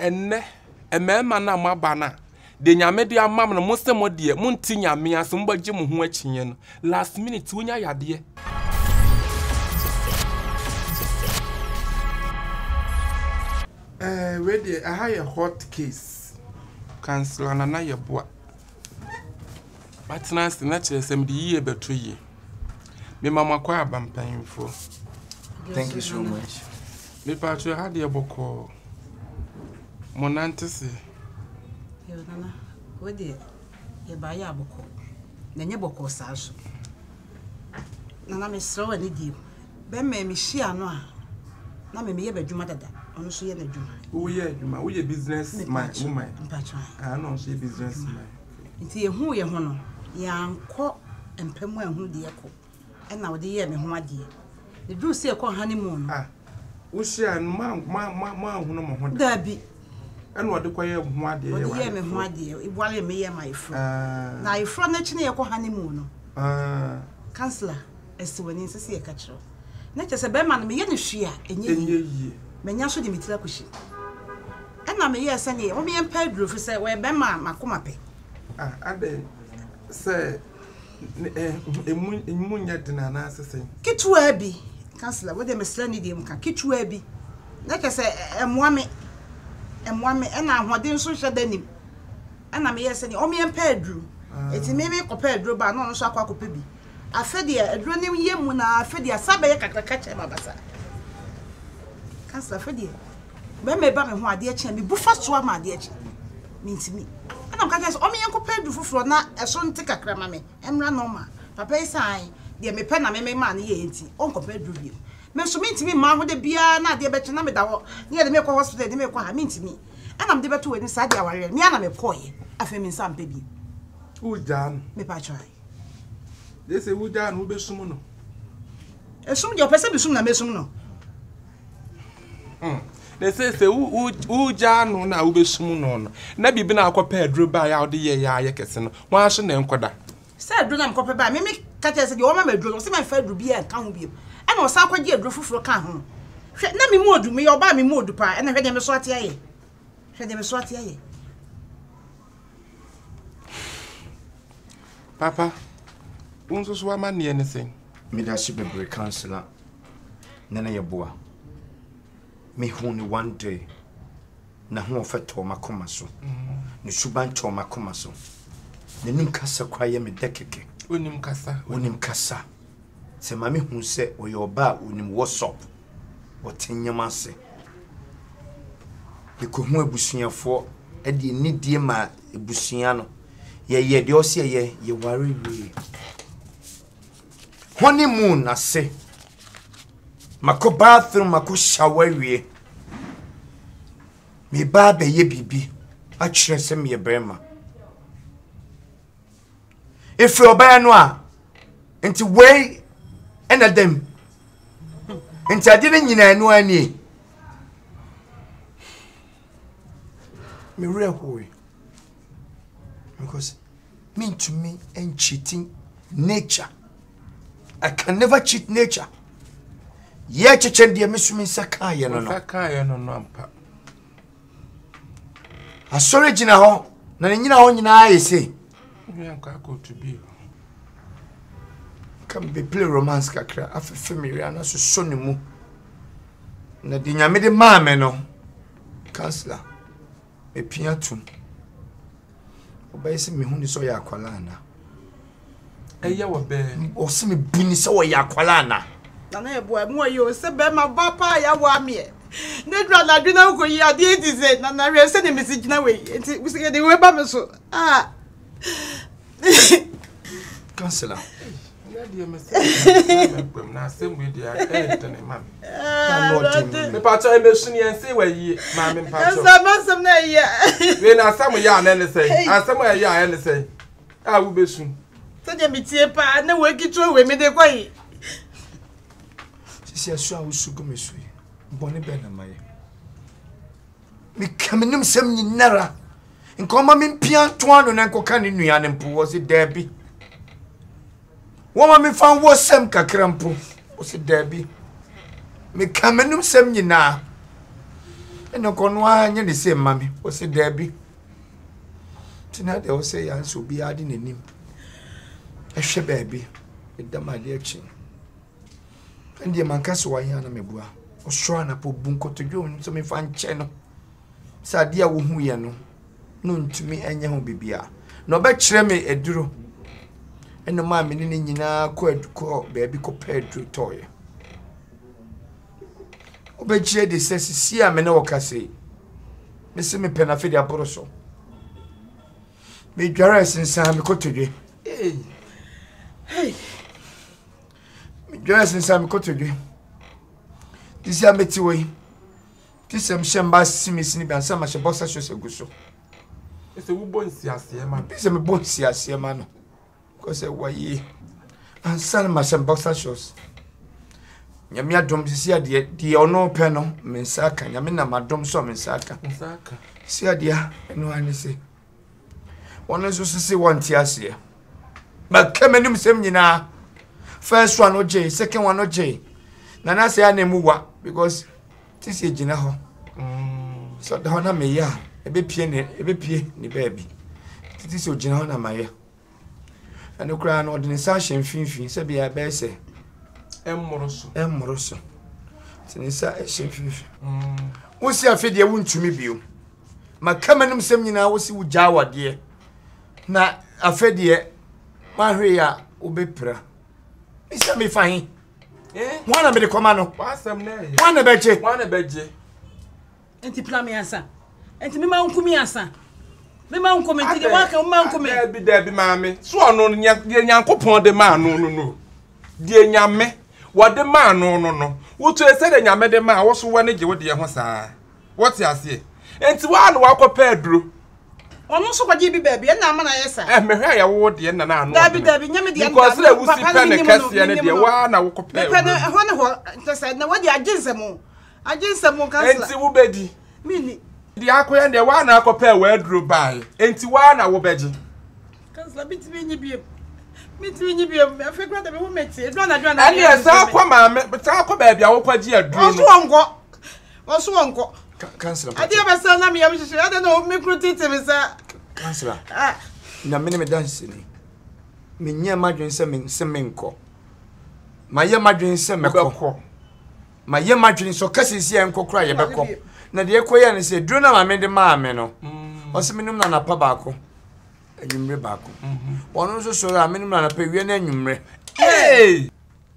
enne emema na mabana de nyame de amam no mosemo de munti nyame aso mbagye mo ho akinye no last minute wonya yade we dey I have a hot case cancel na ye boa but na chere sem de yie beto yi me mama kwa abampanfo. Thank you so much. Me patro had ye boko monantese yo nana we dey ye ba ya boko na nye boko saso nana me sro ani di be me hia no a na me ye badwuma dada ono so ye na dwuma wo ye adwuma wo ye business man woman patro no so ye business man nti ye hu ye ho no ya nko empemu ahu de ye ko na wo de ye me ho ade the do say ko honeymoon wo hia no ma hu no mo ho dabi eno de koye ho ade ye wa ye me ho ade ibwale me ye my friend na ifro na chi na ye ko honeymoon no counselor esiwani sisi ye ka kiro na che se be ma no me ye ne hwia enye yi menya so de mitira kushi na me ye se ne o me ye mpa duro fu se we be ma makoma pe ade se emu nya dina na asese kitwa bi counselor we de mesla ni de mka kitwa bi na che se emwame na ahode nso hwe danim na me ye se ne o me ye mpa duro eti me kopa duro ba no so akwa kopa bi afede aduro ne yemu na afede asabe ye kakaka che babasa kansa afede be me ba me ho ade eche me bufa so ama ade eche mintimi ana mka kase o me yenkopa aduro foforo na eso nte kakra ma me emra no ma papa isan de me pe na me ma na ye enti onkopa aduro bi me so mintimi ma ho de bia na ade beche na me da ho ne de me ko hospital de me ko ha mintimi ana me de beto wani sa de aware me ana me koye afa me nsa mpa bi ujan me pa try they say ujan wo besum no esum je opese besum na mesum no they say ujan na wo besum no na bibi na akopa aduro ba ya ode ye kese no wa so na enkoda say aduro na mkopa ba me ka che se de wo ma aduro se ma fa aduro bi e ka ho bi e na o sa kwaje aduro fufuro ka ho hwe na me mu odu me oba me mu odu pa e na hwe de me so ate aye hwe de me so ate aye papa unso so ama ne anything Leadership bebre counselor nana ye boa me hu ni one day na hu ofeto makoma so ni suban to makoma so ne nim kasa kwaye me dekeke onim kasa se mami hu se oyoba onim whatsapp otenyama se iko hu ebusuafo e de ni die ma ebusuan no ye de o se ye ware wi honeymoon ase mako bathroom mako shower wie me ba be ye bibi a kire se me brema if you obey no a enti we ena dem enti adine nyina anu ani me rehoy because mean to me and cheating nature. I can never cheat nature. Ye chechen dia mesumi sakaya no. Sakaya no ampa. Asore gina ho na nyina ho nyina ayese. We anka go to be. Come be play romance kakra afefe miri na so ne mu. Na di nyame de maame no. Counselor. E piatum. Obayese me hu ni so ya akwala na. Eya wo be o se me buni se wo ya akwala na na ebo mu ayo se be ma ba pa ya wo amie ne dra na dwuna ko yi ade edi se na re se ne message na we enti we se de we ba me so Counselor na de message na sem we dia tene mam me pa cha me suni en se we yi ma me pa cha masam na yi we na sam ya na ne sei asam ya ne sei wo be sun so je mitie pa na we kitwa we me de kwai sisi asu a usugo mesu boni be na maye mi kamenim sem nyinara nkoma mi pia toano na nkoka ne nua ne mpo wo se dabi wo ma mi fan wo sem kakrampo wo se dabi mi kamenim sem nyina eno kono anya ne se mame o se dabi tina de o se ya so bi ade nanim ehwe baabi edamade achi ndi manka so wa ya na mebua o so na po bunkotodwo so me fa nche no sa dia wo hu ye no no ntumi enye ho bibia no be kire me eduro eno ma me ni nyina ko baabi ko pedro toye obejie de sesi a me na wokase me se me penafe de aboroso me dwara sensan me kotodwe me dwara sensan me kotodwe disi ameti we tisem shemba simisi ni bansa ma shebosa shose guso ese wo bonsi ase ma ese me bonsi ase ma no ko se waye ansa ma shebosa shose nyame adom sisi ade die ono pe no mensaka nyame na madom so mensaka si ade eno anese wono so sisi wanti ase ba kamenim sem nyina first one oje second one oje na na say anemuwa because this is jina ho so da na me ya ebe pie ni baby this is jina ho na maye anu kra na odin sa hye mfinfin se bia be se emmoroso tinisa hye mfinfin wo si afede wo ntumi bio makamanum sem nyina wo si wo jawade na afede ma hwe ya obepra isa me fahin wana me de komano wasam na ye wana beje enti plan me ansa enti me ma nkumi ansa me ma nkomenti de waka ma nkomi debi maame so ono nyankopon de ma no de nyame wode ma no wotu ese de nyame de ma wo so wane je wode ye ho saa wote ase enti wa no wakopa aduro ono so kwaje bi baabi na ama na yesa mehwe ya wo de na na no dabi nyame de because le wusi pene kase ne de wa na wokopa pene ho ne ho tese na wodi aginsemo kansla enti wo bedi mini di akoya de wa na akopa wa aduro bai enti wa na wo beji kansla bitimi nyi biem afekwa da me wo meti edwana ani esa akwa maame beta akwa baabi a wo kwaji aduro no oso wonko kansla ade abesa na me yam hihye ade na me krutite me sa kansla na me dance ni me nya madwen se menko maye madwen se meko maye madwen so kasisi enkokra ye beko na de ekoya ne se duro na maame de maame no o se menum na napa baako enyumre baako wono so so amenum na napa wie na enyumre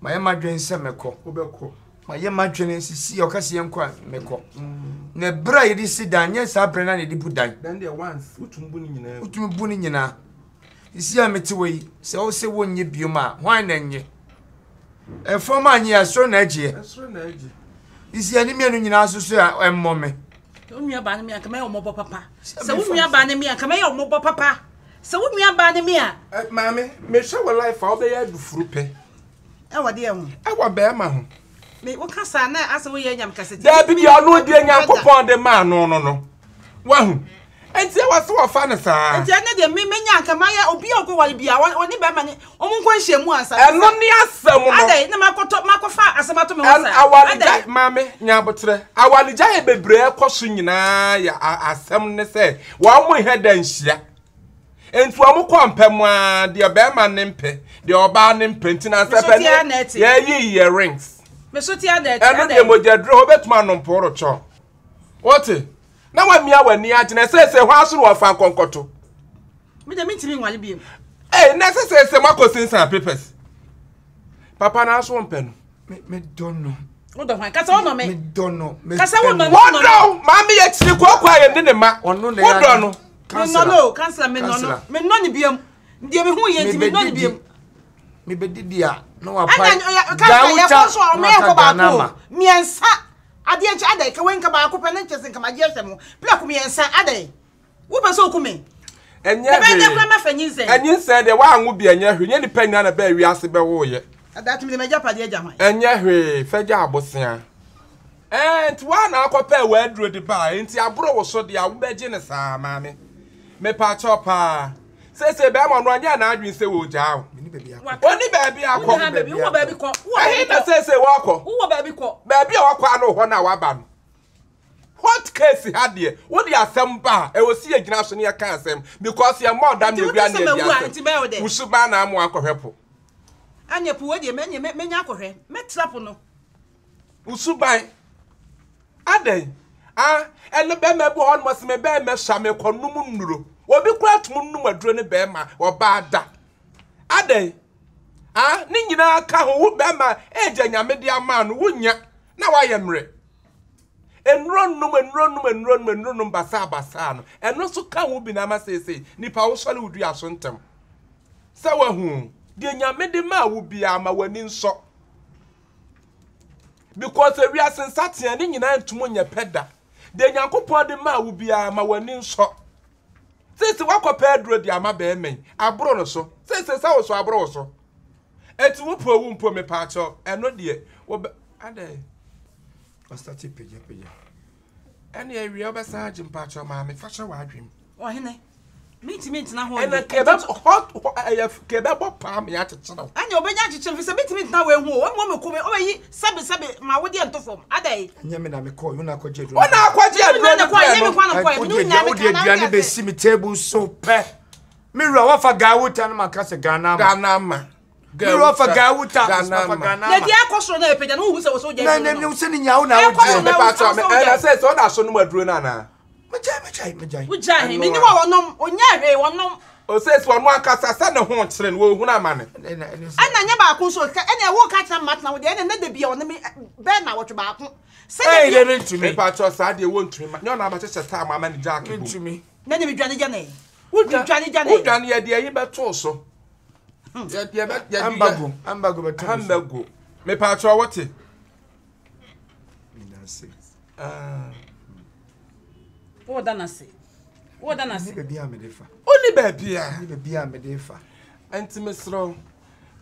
maye madwen se meko obeko maye madwen sisi o kase enko meko na bra yedi si dan nya sa bra na ne di budan dan de once utum bu ni nyina isi ameti we se o se wonye bioma hwan na nye e foma anye asro na agie isi ani mienu nyina asusu a emmome onua ba ne mi akama e omobo papa se onua ba ne mi akama e omobo papa se onua ba ne mi a maame me hwe wo life a obeya adufuru pe e wode ehun e wo be ma ho me wo kasa na ase wo ye nyam kaseti da bi ya no de nyankopon de ma no wahu enti e wase wo fa ne saa enti ane de me nya akama ya obi ogo wale bia oni ba ma ne omunko nhemu ansa eno ni asem no ade na makofa asemato me wasa awalija maame nya botre awalija e bebre ekoso nyina ya asem ne se wa mo heda nhia enti wa mo kompem a de be ma ne mpe de oba ne mpe ntina sepe ne ya yi earrings me soti ade eno de mojadro obetuma no mporo cho wote na wa mia wani agene se ho asoro wa fa konkoto me de mitimi nwale biem na se makosinsan papers papa na aso mpe no me don't know wo do hwan kasa wono me don't know kasa wono no mami ye tiri kwa ye ne ma ono ne wo do no no kansla me no ni biem ndie me hu ye nti me no ni biem me bedidia no wa pa ya so o me ko ba ko miensa ade enche ade ka wenka ba ko pe ne nche sen ka ma je hwemo pla ko miensa ade wo be so ko me enye be kwa ma fanyize enye se de wa anwo bi enye hwe nye ni panya na ba wi ase be wo ye adatu mi de meja pade eja hwan enye hwe faja abosia enti wa na akopa wa aduro de ba enti aburo wo so de a wo beje ne saa maame me pa chopa se be ma no anya na adwin se wo jaawo oni baabi akọ wo baabi ko wo na se wo akọ wo baabi ko baabi a wakọ ano ho na wa ba no hot case had ye. What the assemble? I will see a gnasson near Cansem because you're more than your grandmother. Usubana Mwako Hepo. And your poor dear men, Menyaco, Metsapono. Usubai. Ade. And the Bema born must me bear me shame conumundro. Or be quite munuma drone bema or bada. Ade. Nina Kahu Bema, Ejanya media man, wouldn't now I am re. And run basa, and also can be Nama say, Nipa also would be a sontem. So whom, dear Yamedema would be a ma when in so. Because the real sensation and in an to moon your pedda. Then Yanko de ma will be a ma when in so. Says the walk of Pedro de Ama Bemen, a bronoso, says the house or broso. Et whoop poor me patcho, and no dear, what are they? I started page. Any area of Sergeant Patcho, mammy, fashion wide dream. Or Henny. Meet now, And a kebab hot, I have kebab palm yet. And your Benjamin is a bit now when one woman come away, Sabby, my woody and to form. Are they? Yamina, me call you not quite yet. What now? Quite see me table so pet. Mirror off a gawut and my casa Ganama. Girl off a gawut, Ganama. The Aquasson, who was so young. I'm sending you out now. And I said, so that's on my drunana. Which I mean, you are no, or never one no. O says one casa, son of Honson, will man. And I never could so, and I won't catch a mat now, then they be on me. Ben, I watch about. Say it to me, Patros, I won't trim. No, I'm just a time, my man, Jack to me. Then you be Johnny Johnny. Would Johnny Johnny, Johnny, dear, but also. Hamburgo. Me Patro, what it? What done I say? What done I say? Be a medefa. Only baby, be a medefa. And Miss Row,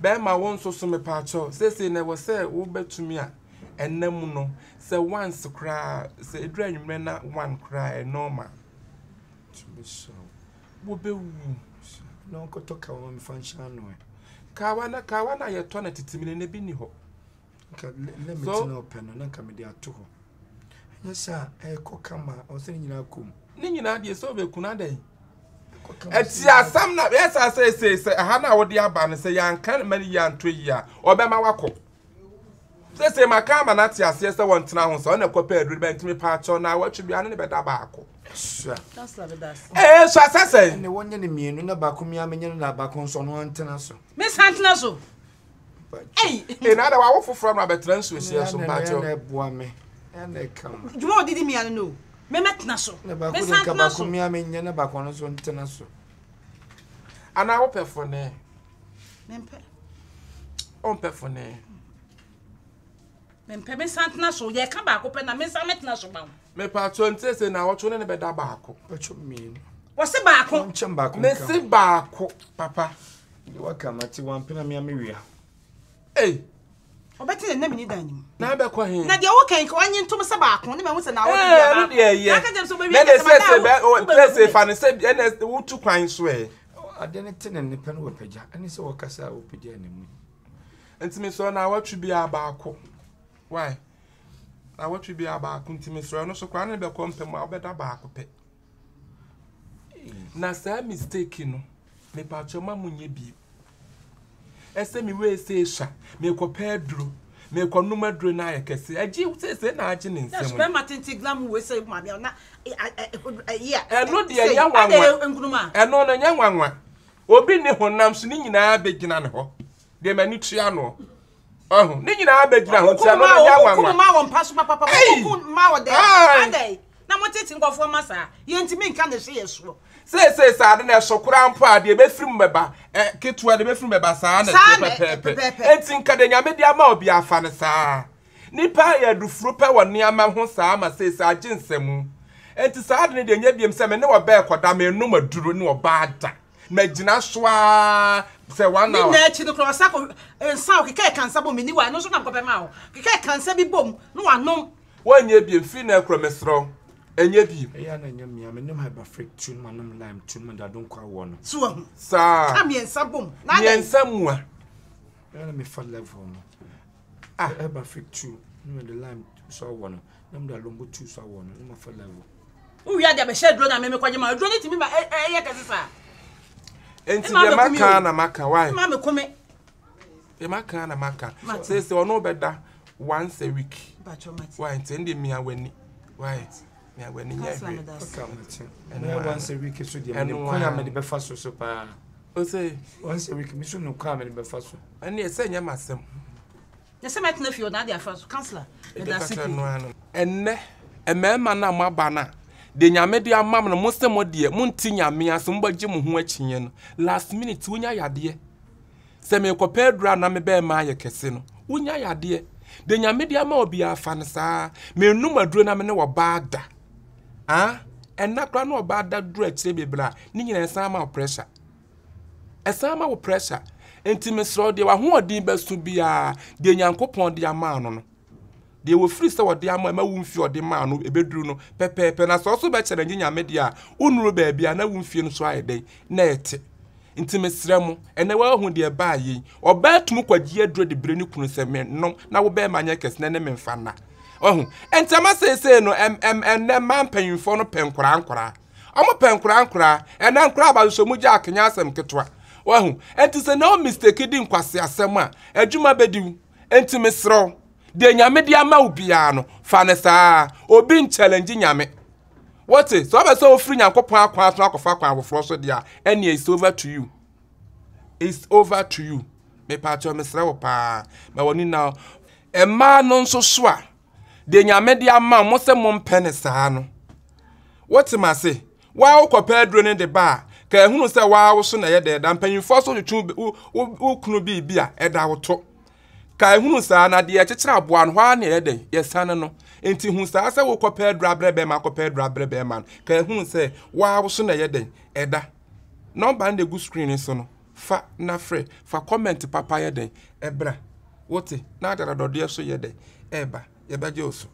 bear my one so me Patro, says they never say, who bet to me, and Nemuno, say once cry, say drain men not one cry, normal. To be so. Would be no could talk on function. Kawana, your tongue to me in a biniho. Let me know pen and come there too. Yes, sir, a cockama or sending you come. Nina, dear, so we couldn't. It's ya, some not, yes, I say, Hannah or the Aban say, young can't many young 3 years, or Bema Wako. Say, my camera, not yes, I want now, so on a compared with me patch on now, what should be an tobacco. That's like that. Eh, so I say, and the one in me, no Bacumia, and Bacons on one tenaso. Miss Hantnazo. Hey, another awful from Robert Trans with you, some patcho. And they come. You all did me, I know. Me met Naso. Never could come back to me, I mean, you never on us on tenaso. And I hope for ne. Mempe. On pefone. Mempe, Miss Hantnaso, ye come back open and Miss Amet Naso. Me patron says, and I watch one in a bed tobacco. What you mean? What's the back? Chumbac, Missy Barco, Papa. You are come at 1 penny. Hey. O better than them in dining. Now, back on him. Now, the old can't go on to Mr. Bark, only was an hour. Yeah. Then they say, Fanny said, and as the wood to crying sway. I didn't tell any pen with Peja, and it's all Cassa will be enemy. And to me, so now what should be our barco? Why? Now what should be our barco to Miss Ronald, so crying about company, I'll bet a barco pet. Now, sir, mistaken, me patch your mamma be. Ese mi we say sha me ko Pedro me ko numa dro na yakese agi say na agi nsem that's why matenti glam we say ma bia na yeah eno de ya nwanwa eno no nya nwanwa obi ni honam so ni nyina begina ne ho de mani tua no ohu ni nyina begina ho tia no nya nwanwa ma won paso papa ma wo de ade na moteti ngofo masa ye ntimi nka ne hwe yeso say sad na sokura mpo ade be firi mbeba ketua de be firi mbeba saa na pepepe enti nka de nyame dia ma obi afa ne saa nipa ya dufuru pe woni ama ho saa ma say aginsemu enti sad ne de nya biem se me ne wo ba ekoda me no maduro ne oba ada na gina soa se wana ni na chi no krosa ko ensa o keke kansa bom ni wa no so na ko pe ma o keke kansa bi bom no wanom wanya biem fi na kromesro enye bi ya na nyam ya me nem haba freak tune manum lime tune man da don kwa wo no so sa amiensa bom na amiensa mua ya na me fa level no ah haba freak tune no the lime so one nam da lombo 2 so one no for level we are the share drone and me kwaje ma drone timi ba e kase sa enti ye maka na maka why ma me kome ye maka na maka say ono beda once a week why enti ndi mi awani why mi awani nya hwe and once a week so dey me kwanya me be fa so pa o say once a week me so no kwa me be fa so ani ese nya masem yese met na fio na dey afa so counselor me da sick enne emema na maba na de nyame de amam no musemo de munti nyame aso mbagye mu ho akinye no last minute wonya yade se me kopedra na me be ma ye kese no wonya yade de nyame de ama obi afa ne saa me num aduro na me ne wo baada enna kra na obaada duro akire bebra ni nyina san ma pressure esama wo pressure enti me sro de wa ho odin basu bia de nyankopon de ama no no de wo free se wo de ama ma wumfi ode ma no ebeduru no pepepe na so so be kere nyame de a unuru ba bia na wumfi no so ayede na ete enti me sremu ene wa hu de ba yi oba tum kwagi aduro de bre ni kunu se me no na wo be manya kese ne me mfa na ohu enti ma se no enne man panyimfo no penkora ankora omo penkora ankora ene ankora ba so mu ja akenya asem ketwa ohu enti se no mistake di nkwase asem a adwuma bediw enti me sro de nyame de ama ubia no fa ne saa obi challenge nyame what is so be so free nyankopon akwa aso akofa akwa abofro so dia any is over to you, it's over to you me patcho me sra wo pa ma woni na emma no nso so a de nyame de ama mo se mo mpene saa no what ma say wa ukopɛ aduro ne de ba ka ehunu se wa wo so na ye de da mpanyimfo so twetwu ukunu bi a eda wo to ka ehunu saa na de ekekere aboa no hwa na ye de yesane no enti hu saa se wo kopɛ aduro abrebe ma kopɛ aduro abrebe ma ka ehunu se wa wo so na ye de eda number na gu screen so no fa na frɛ fa comment papa ye de ebra wote na dara dode so ye de eba ye beje oso